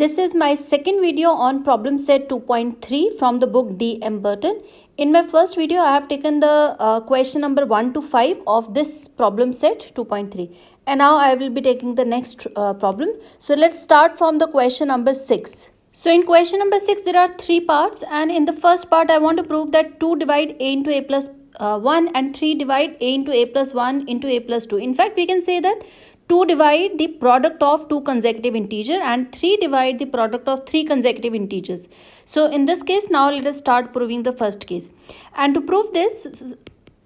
This is my second video on problem set 2.3 from the book D. M. Burton. In my first video, I have taken the question number 1 to 5 of this problem set 2.3. And now I will be taking the next problem. So let's start from the question number 6. So in question number 6, there are 3 parts. And in the first part, I want to prove that 2 divide a into a plus 1 and 3 divide a into a plus 1 into a plus 2. In fact, we can say that 2 divide the product of 2 consecutive integers and 3 divide the product of 3 consecutive integers. So in this case, now let us start proving the first case. And to prove this,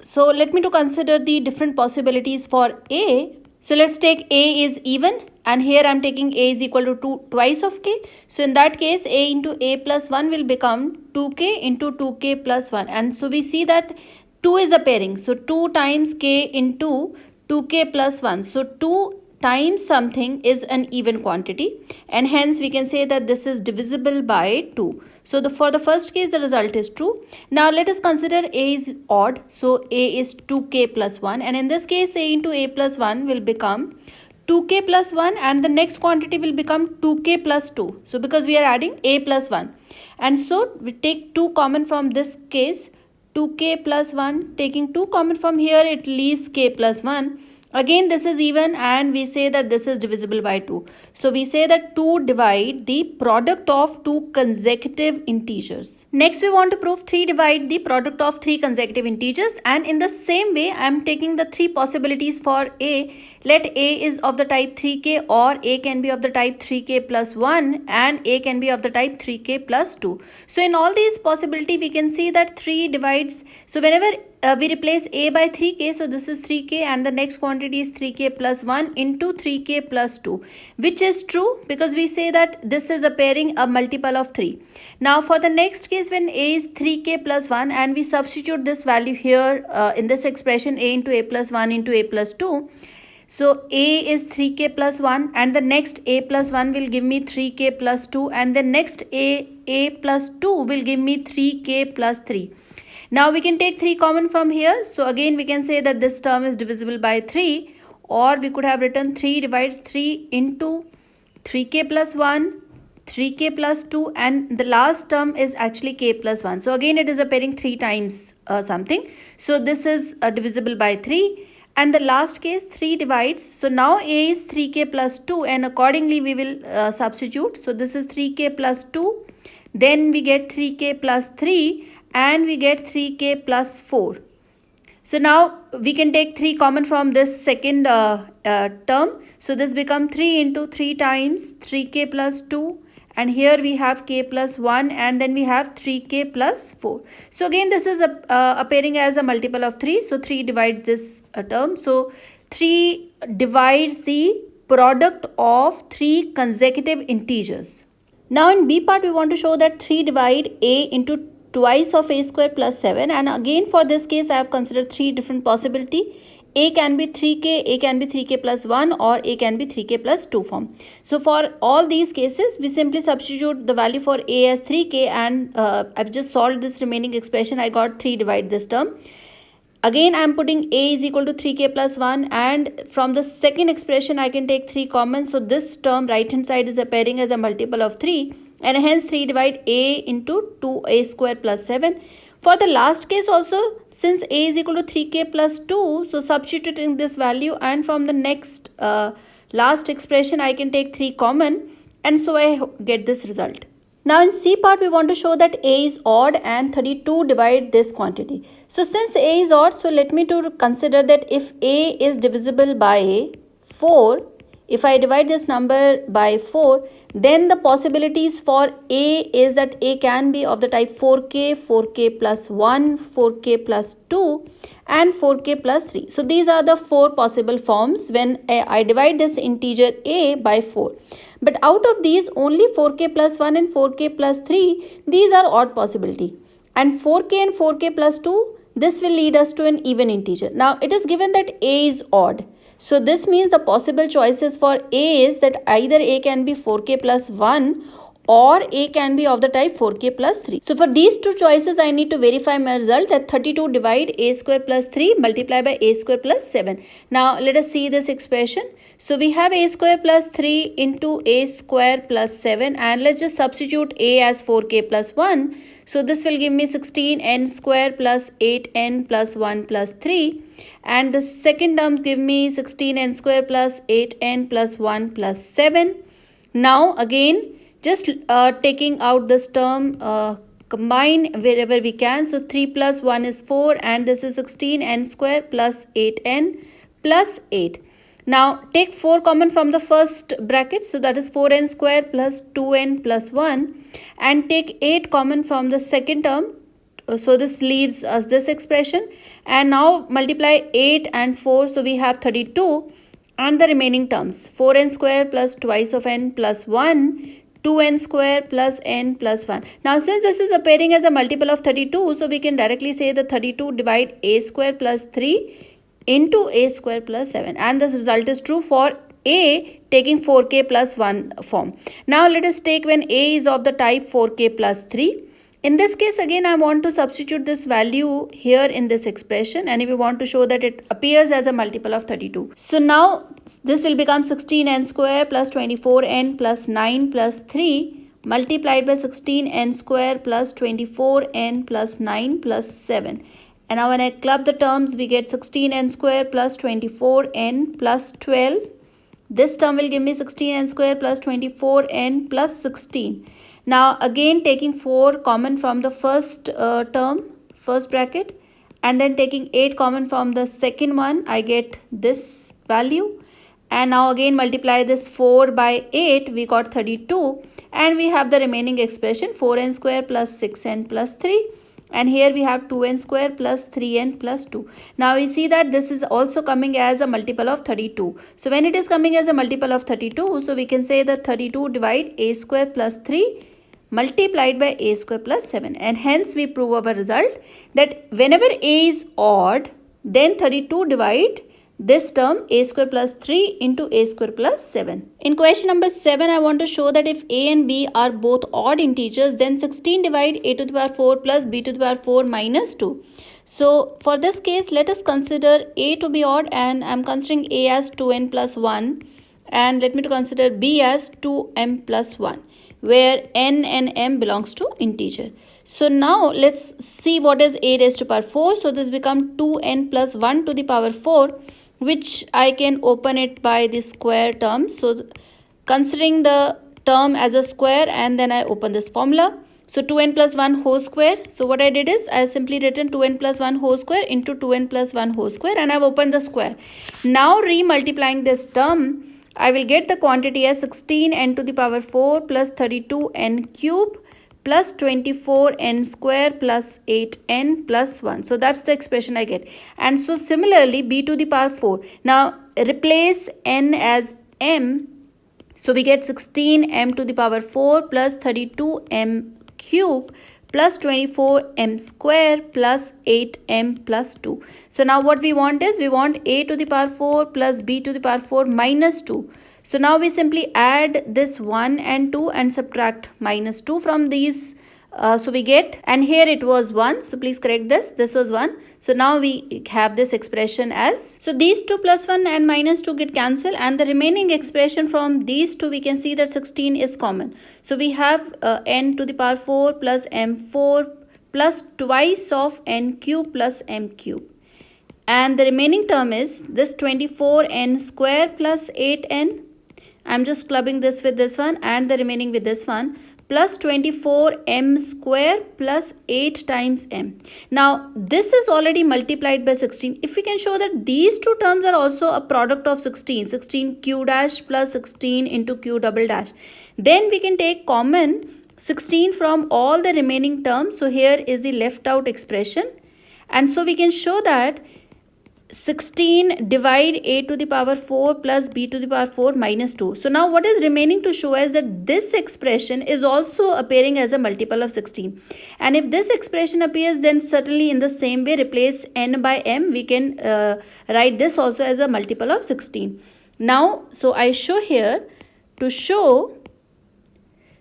so let me to consider the different possibilities for a. So let's take a is even, and here I am taking a is equal to twice of k. So in that case, a into a plus 1 will become 2k into 2k plus 1. And so we see that 2 is a pairing. So 2 times k into 2k plus 1. So 2 times something is an even quantity, and hence we can say that this is divisible by 2. So for the first case, the result is true. Now let us consider a is odd. So a is 2k plus 1, and in this case a into a plus 1 will become 2k plus 1, and the next quantity will become 2k plus 2. So because we are adding a plus 1, and so we take 2 common from this case, 2k plus 1, taking 2 common from here, it leaves k plus 1. Again, this is even, and we say that this is divisible by 2. So we say that 2 divide the product of 2 consecutive integers. Next, we want to prove 3 divide the product of 3 consecutive integers, and in the same way, I am taking the 3 possibilities for a. Let a is of the type 3k, or a can be of the type 3k plus 1, and a can be of the type 3k plus 2. So in all these possibility, we can see that 3 divides. So whenever we replace a by 3k, so this is 3k, and the next quantity is 3k plus 1 into 3k plus 2, which is true because we say that this is a pairing, a multiple of 3. Now for the next case, when a is 3k plus 1 and we substitute this value here in this expression, a into a plus 1 into a plus 2. So a is 3k plus 1, and the next a plus 1 will give me 3k plus 2, and the next a plus 2 will give me 3k plus 3. Now we can take 3 common from here. So again we can say that this term is divisible by 3, or we could have written 3 divides 3 into 3k plus 1, 3k plus 2, and the last term is actually k plus 1. So again it is a pairing 3 times something. So this is divisible by 3. And the last case, 3 divides. So now a is 3k plus 2, and accordingly we will substitute. So this is 3k plus 2. Then we get 3k plus 3, and we get 3k plus 4. So now we can take 3 common from this second term. So this becomes 3 into 3 times 3k plus 2. And here we have k plus 1, and then we have 3k plus 4. So again this is appearing as a multiple of 3. So 3 divides this term. So 3 divides the product of 3 consecutive integers. Now in B part, we want to show that 3 divide a into twice of a square plus 7. And again for this case, I have considered 3 different possibilities. A can be 3k, a can be 3k plus 1, or a can be 3k plus 2 form. So for all these cases, we simply substitute the value for a as 3k, and I've just solved this remaining expression. I got 3 divide this term. Again, I am putting a is equal to 3k plus 1, and from the second expression, I can take 3 common. So this term right hand side is appearing as a multiple of 3, and hence 3 divide a into 2a square plus 7. For the last case also, since a is equal to 3k plus 2, so substituting this value, and from the next last expression I can take 3 common, and so I get this result. Now in C part, we want to show that a is odd and 32 divide this quantity. So since a is odd, so let me to consider that if a is divisible by 4, if I divide this number by 4, then the possibilities for a is that a can be of the type 4k, 4k plus 1, 4k plus 2, and 4k plus 3. So these are the 4 possible forms when I divide this integer a by 4. But out of these, only 4k plus 1 and 4k plus 3, these are odd possibility. And 4k and 4k plus 2, this will lead us to an even integer. Now it is given that a is odd. So this means the possible choices for a is that either a can be 4k plus 1, or a can be of the type 4k plus 3. So for these 2 choices, I need to verify my result, that 32 divide a square plus 3 multiply by a square plus 7. Now let us see this expression. So we have a square plus 3 into a square plus 7, and let's just substitute a as 4k plus 1. So this will give me 16n square plus 8n plus 1 plus 3, and the second terms give me 16n square plus 8n plus 1 plus 7. Now again, just taking out this term, combine wherever we can. So 3 plus 1 is 4, and this is 16n square plus 8n plus 8. Now take 4 common from the first bracket, so that is 4n square plus 2n plus 1, and take 8 common from the second term, so this leaves us this expression, and now multiply 8 and 4, so we have 32, and the remaining terms 4n square plus twice of n plus 1, 2n square plus n plus 1. Now since this is appearing as a multiple of 32, so we can directly say that 32 divide a square plus 3 into a square plus 7, and this result is true for a taking 4k plus 1 form. Now let us take when a is of the type 4k plus 3. In this case again I want to substitute this value here in this expression, and if we want to show that it appears as a multiple of 32. So now this will become 16n square plus 24n plus 9 plus 3 multiplied by 16n square plus 24n plus 9 plus 7. And now when I club the terms, we get 16n square plus 24n plus 12. This term will give me 16n square plus 24n plus 16. Now again taking 4 common from the first term, first bracket, and then taking 8 common from the second one, I get this value. And now again multiply this 4 by 8, we got 32, and we have the remaining expression 4n square plus 6n plus 3. And here we have 2n square plus 3n plus 2. Now we see that this is also coming as a multiple of 32. So when it is coming as a multiple of 32, so we can say that 32 divide a square plus 3 multiplied by a square plus 7. And hence we prove our result that whenever a is odd, then 32 divide this term a square plus 3 into a square plus 7. In question number 7, I want to show that if a and b are both odd integers, then 16 divide a to the power 4 plus b to the power 4 minus 2. So for this case, let us consider a to be odd, and I am considering a as 2n plus 1, and let me to consider b as 2m plus 1, where n and m belongs to integer. So now let's see what is a raised to power 4. So this becomes 2n plus 1 to the power 4, which I can open it by the square term. So considering the term as a square, and then I open this formula. So 2n plus 1 whole square. So what I did is I simply written 2n plus 1 whole square into 2n plus 1 whole square, and I've opened the square. Now re-multiplying this term, I will get the quantity as 16n to the power 4 plus 32n cube plus 24n square plus 8n plus 1. So that's the expression I get. And so similarly b to the power 4. Now replace n as m. So we get 16m to the power 4 plus 32m cube plus 24m square plus 8m plus 2. So now what we want is, we want a to the power 4 plus b to the power 4 minus 2. So now we simply add this 1 and 2 and subtract minus 2 from these. So we get, and here it was 1. So please correct this. This was 1. So now we have this expression as, so these 2 plus 1 and minus 2 get cancelled, and the remaining expression from these two, we can see that 16 is common. So we have n to the power 4 plus m4 plus twice of n cube plus m cube. And the remaining term is this 24n square plus 8n. I'm just clubbing this with this one and the remaining with this one, plus 24m square plus 8 times m. Now this is already multiplied by 16. If we can show that these two terms are also a product of 16, 16 q dash plus 16 into q double dash, then we can take common 16 from all the remaining terms. So here is the left out expression, and so we can show that 16 divide a to the power 4 plus b to the power 4 minus 2. So now what is remaining to show is that this expression is also appearing as a multiple of 16. And if this expression appears, then certainly in the same way replace n by m, we can write this also as a multiple of 16. Now, so I show here to show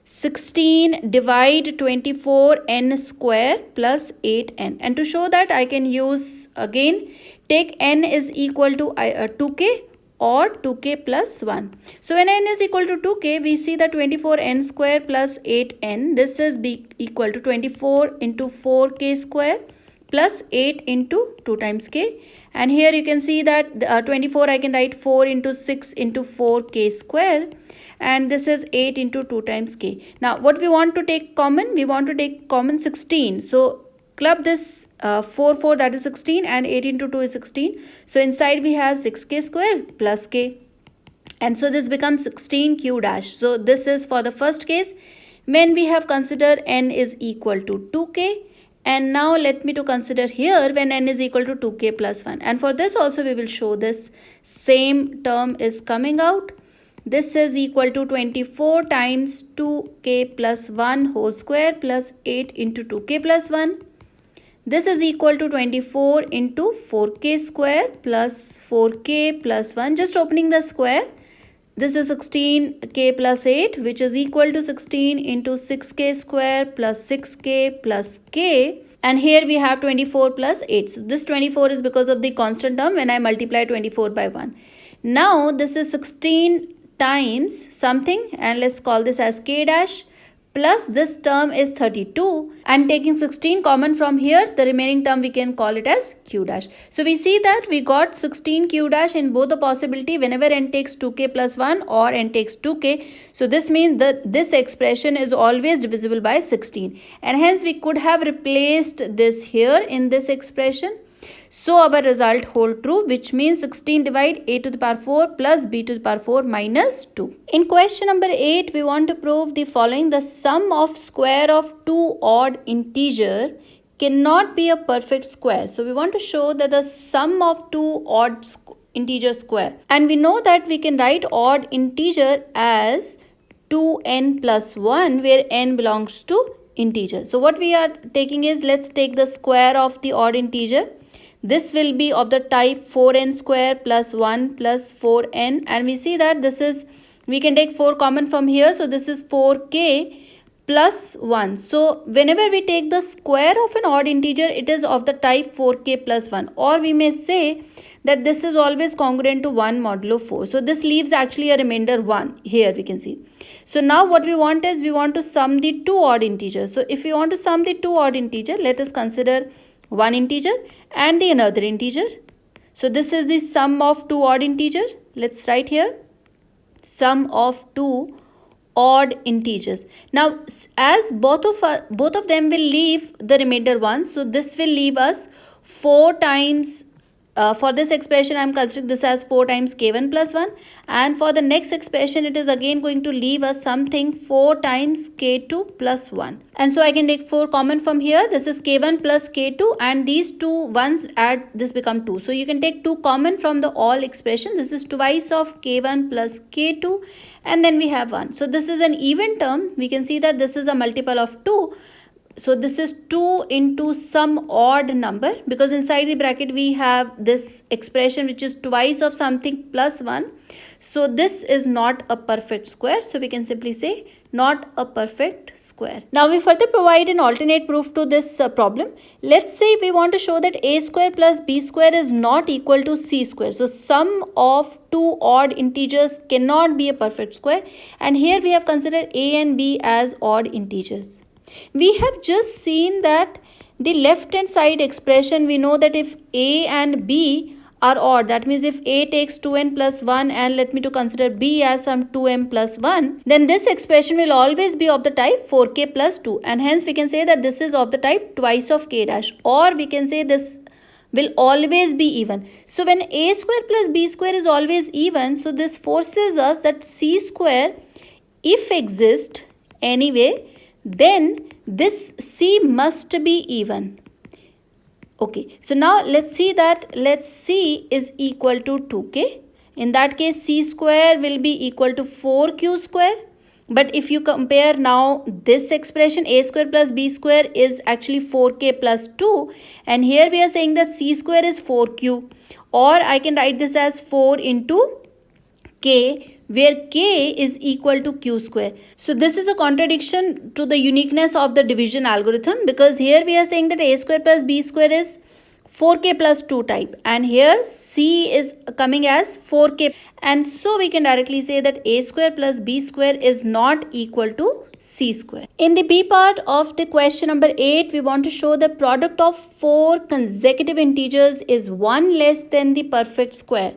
16 divide 24n square plus 8n. And to show that, I can use again, take n is equal to 2k or 2k plus 1. So when n is equal to 2k, we see that 24n square plus 8n, this is equal to 24 into 4k square plus 8 into 2 times k. And here you can see that 24 I can write 4 into 6 into 4k square, and this is 8 into 2 times k. Now what we want to take common? We want to take common 16. So club this 4 that is 16 and 8 into 2 is 16. So inside we have 6k square plus k. And so this becomes 16q dash. So this is for the first case when we have considered n is equal to 2k. And now let me to consider here when n is equal to 2k plus 1. And for this also we will show this same term is coming out. This is equal to 24 times 2k plus 1 whole square plus 8 into 2k plus 1. This is equal to 24 into 4k square plus 4k plus 1. Just opening the square. This is 16k plus 8, which is equal to 16 into 6k square plus 6k plus k. And here we have 24 plus 8. So this 24 is because of the constant term when I multiply 24 by 1. Now this is 16 times something, and let's call this as k dash, plus this term is 32, and taking 16 common from here, the remaining term we can call it as q dash. So we see that we got 16 q dash in both the possibility whenever n takes 2k plus 1 or n takes 2k. So this means that this expression is always divisible by 16, and hence we could have replaced this here in this expression. So our result hold true, which means 16 divide a to the power 4 plus b to the power 4 minus 2. In question number 8, we want to prove the following. The sum of square of two odd integer cannot be a perfect square. So we want to show that the sum of two odd integer square. And we know that we can write odd integer as 2n plus 1, where n belongs to integer. So what we are taking is, let's take the square of the odd integer. This will be of the type 4n square plus 1 plus 4n, and we see that this is, we can take 4 common from here. So this is 4k plus 1. So whenever we take the square of an odd integer, it is of the type 4k plus 1, or we may say that this is always congruent to 1 modulo 4. So this leaves actually a remainder 1 here we can see. So now what we want is, we want to sum the two odd integers. So if we want to sum the two odd integer, let us consider one integer and the another integer. So this is the sum of two odd integer. Let's write here sum of two odd integers. Now as both of them will leave the remainder 1, so this will leave us 4 times for this expression I am considering this as 4 times k1 plus 1, and for the next expression it is again going to leave us something 4 times k2 plus 1. And so I can take 4 common from here. This is k1 plus k2, and these two ones add, this become 2. So you can take 2 common from the all expression. This is twice of k1 plus k2, and then we have 1. So this is an even term. We can see that this is a multiple of 2. So this is 2 into some odd number, because inside the bracket we have this expression which is twice of something plus 1. So this is not a perfect square. So we can simply say not a perfect square. Now we further provide an alternate proof to this problem. Let's say we want to show that a square plus b square is not equal to c square. So sum of two odd integers cannot be a perfect square. And here we have considered a and b as odd integers. We have just seen that the left hand side expression, we know that if a and b are odd, that means if a takes 2n plus 1 and let me to consider b as some 2m plus 1, then this expression will always be of the type 4k plus 2, and hence we can say that this is of the type twice of k dash, or we can say this will always be even. So when a square plus b square is always even, so this forces us that c square, if exist anyway, then this c must be even. Okay, so now let's see that, let's c is equal to 2k. In that case, c square will be equal to 4q square. But if you compare now this expression, a square plus b square is actually 4k plus 2. And here we are saying that c square is 4q. Or I can write this as 4 into k, where k is equal to q square. So this is a contradiction to the uniqueness of the division algorithm, because here we are saying that a square plus b square is 4k plus 2 type, and here C is coming as 4k, and so we can directly say that a square plus b square is not equal to c square. In the B part of the question number 8, we want to show the product of 4 consecutive integers is 1 less than the perfect square.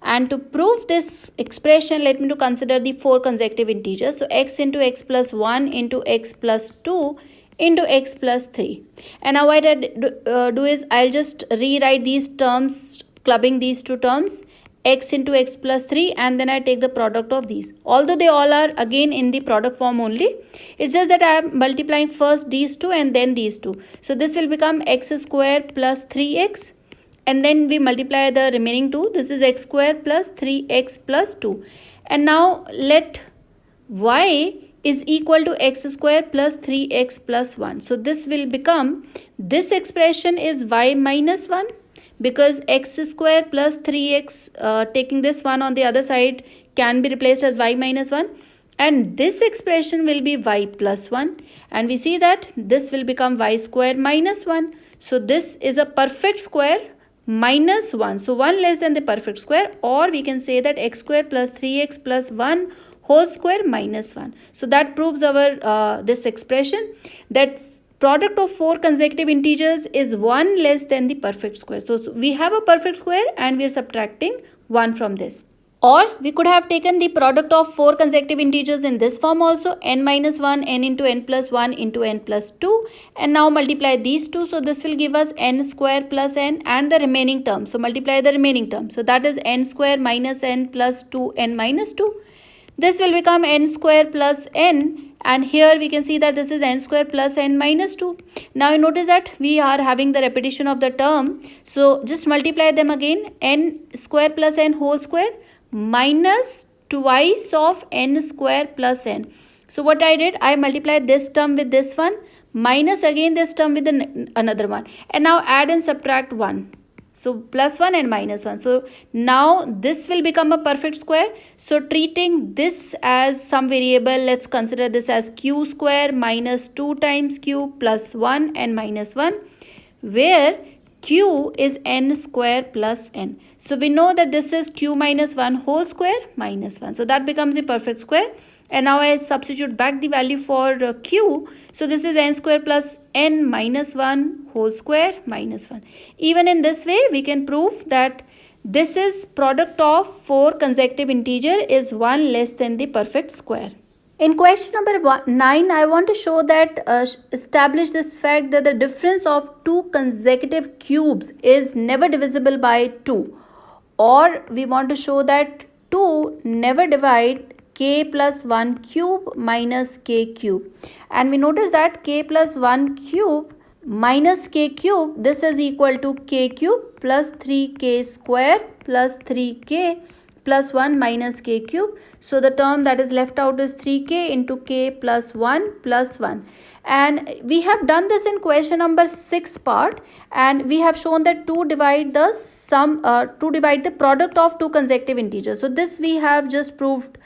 And to prove this expression, let me to consider the 4 consecutive integers. So x into x plus 1 into x plus 2 into x plus 3. And now what I do is I'll just rewrite these terms, clubbing these two terms, x into x plus 3, and then I take the product of these. Although they all are again in the product form only, it's just that I am multiplying first these two and then these two. So this will become x square plus 3x, and then we multiply the remaining two. This is x square plus 3x plus 2. And now let y is equal to x square plus 3x plus 1. So this will become, this expression is y minus 1, because x square plus 3x, taking this one on the other side, can be replaced as y minus 1. And this expression will be y plus 1. And we see that this will become y square minus 1. So this is a perfect square minus 1. So 1 less than the perfect square, or we can say that x square plus 3x plus 1 whole square minus 1. So that proves our this expression, that product of 4 consecutive integers is 1 less than the perfect square. So we have a perfect square and we are subtracting 1 from this. Or we could have taken the product of 4 consecutive integers in this form also, n minus 1, n into n plus 1 into n plus 2, and now multiply these two. So this will give us n square plus n and the remaining term. So multiply the remaining term. So that is n square minus n plus 2n minus 2. This will become n square plus n, and here we can see that this is n square plus n minus 2. Now you notice that we are having the repetition of the term. So just multiply them again, n square plus n whole square minus twice of n square plus n. So what I did, I multiplied this term with this one, minus again this term with another one, and now add and subtract 1. So plus 1 and minus 1. So now this will become a perfect square. So treating this as some variable, let's consider this as q square minus 2 times q plus 1 and minus 1, where q is n square plus n. So we know that this is q minus 1 whole square minus 1. So that becomes the perfect square. And now I substitute back the value for q. So this is n square plus n minus 1 whole square minus 1. Even in this way, we can prove that this is product of 4 consecutive integer is 1 less than the perfect square. In question number 9, I want to show that establish this fact that the difference of 2 consecutive cubes is never divisible by 2. Or we want to show that 2 never divide k plus 1 cube minus k cube. And we notice that k plus 1 cube minus k cube, this is equal to k cube plus 3k square plus 3k plus 1 minus k cube. So the term that is left out is 3k into k plus 1 plus 1. And we have done this in question number 6 part, and we have shown that 2 divide the product of 2 consecutive integers. So this we have just proved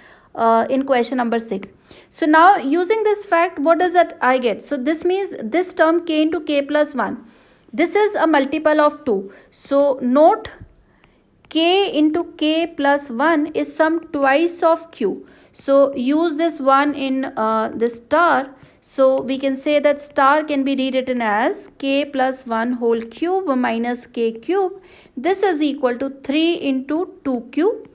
in question number 6. So now using this fact, what does that I get? So this means this term k into k plus 1, this is a multiple of 2. So note k into k plus 1 is some twice of q. So use this 1 in this star. So we can say that star can be rewritten as k plus 1 whole cube minus k cube. This is equal to 3 into 2q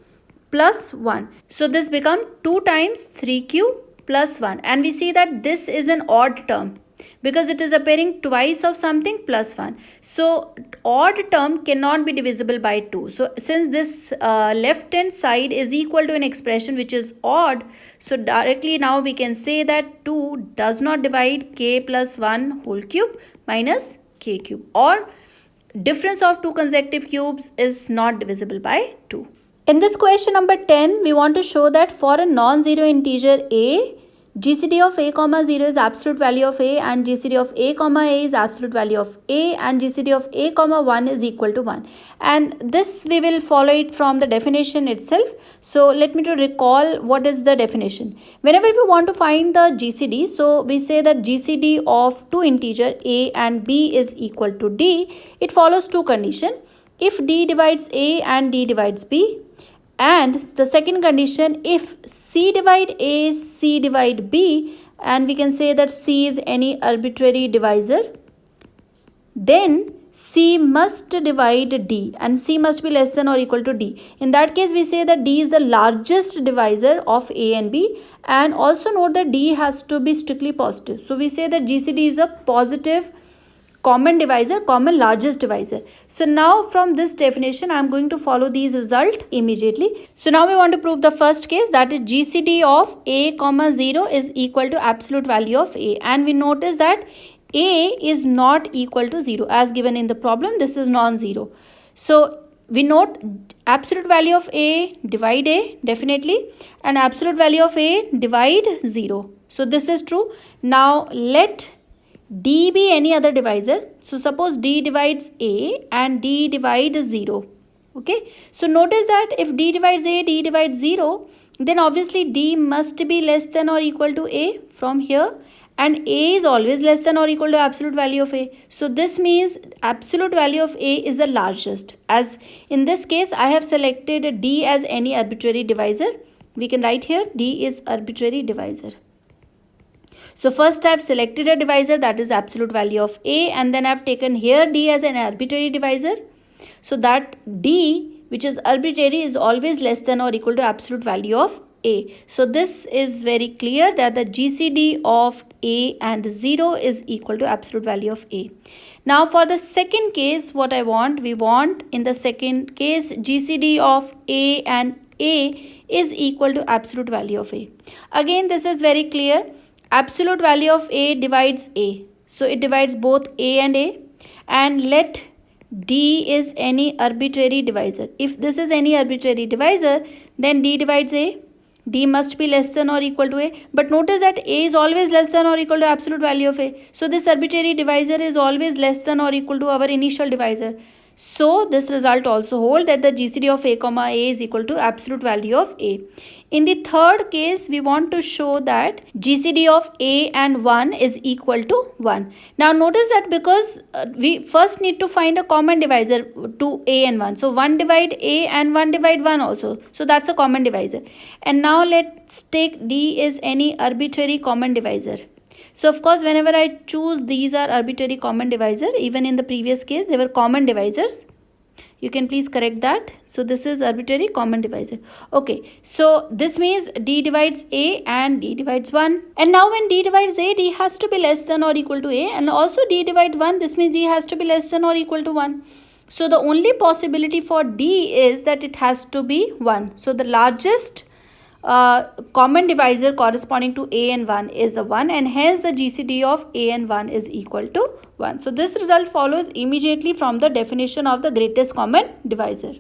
plus 1. So this becomes 2 times 3q plus 1. And we see that this is an odd term, because it is appearing twice of something plus 1. So odd term cannot be divisible by 2. So since this left hand side is equal to an expression which is odd, so directly now we can say that 2 does not divide k plus 1 whole cube minus k cube, or difference of 2 consecutive cubes is not divisible by 2. In this question number 10, we want to show that for a non-zero integer a, GCD of a comma 0 is absolute value of a, and GCD of a comma a is absolute value of a, and GCD of a comma 1 is equal to 1. And this we will follow it from the definition itself. So let me to recall what is the definition. Whenever we want to find the GCD, so we say that GCD of two integer a and b is equal to d. It follows two conditions. If d divides a and d divides b, and the second condition, if c divide a, c divide b, and we can say that c is any arbitrary divisor, then c must divide d, and c must be less than or equal to d. In that case, we say that d is the largest divisor of a and b, and also note that d has to be strictly positive. So we say that GCD is a positive common divisor, common largest divisor. So now from this definition, I am going to follow these results immediately. So now we want to prove the first case, that is GCD of a comma 0 is equal to absolute value of a, and we notice that a is not equal to 0 as given in the problem. This is non-zero. So we note absolute value of a divide a definitely, and absolute value of a divide 0. So this is true. Now let d be any other divisor. So suppose d divides a and d divides 0. Okay. So notice that if d divides a, d divides 0, then obviously d must be less than or equal to a from here, and a is always less than or equal to absolute value of a. So this means absolute value of a is the largest. As in this case, I have selected d as any arbitrary divisor. We can write here d is arbitrary divisor. So first I have selected a divisor, that is absolute value of a, and then I have taken here d as an arbitrary divisor. So that d, which is arbitrary, is always less than or equal to absolute value of a. So this is very clear that the GCD of a and 0 is equal to absolute value of a. Now for the second case, what I want, we want in the second case GCD of a and a is equal to absolute value of a. Again, this is very clear. Absolute value of a divides a. So it divides both a, and let d is any arbitrary divisor. If this is any arbitrary divisor, then d divides a. D must be less than or equal to a. But notice that a is always less than or equal to absolute value of a. So this arbitrary divisor is always less than or equal to our initial divisor. So this result also holds that the GCD of a comma a is equal to absolute value of a. In the third case, we want to show that GCD of a and 1 is equal to 1. Now notice that because we first need to find a common divisor to a and 1. So 1 divide a and 1 divide 1 also. So that's a common divisor. And now let's take d is any arbitrary common divisor. So of course, whenever I choose these are arbitrary common divisor, even in the previous case, they were common divisors. You can please correct that. So this is arbitrary common divisor. Okay, so this means d divides a and d divides 1. And now when d divides a, d has to be less than or equal to a. And also d divides 1, this means d has to be less than or equal to 1. So the only possibility for d is that it has to be 1. So the largest common divisor corresponding to a and 1 is the 1, and hence the GCD of a and 1 is equal to 1. So this result follows immediately from the definition of the greatest common divisor.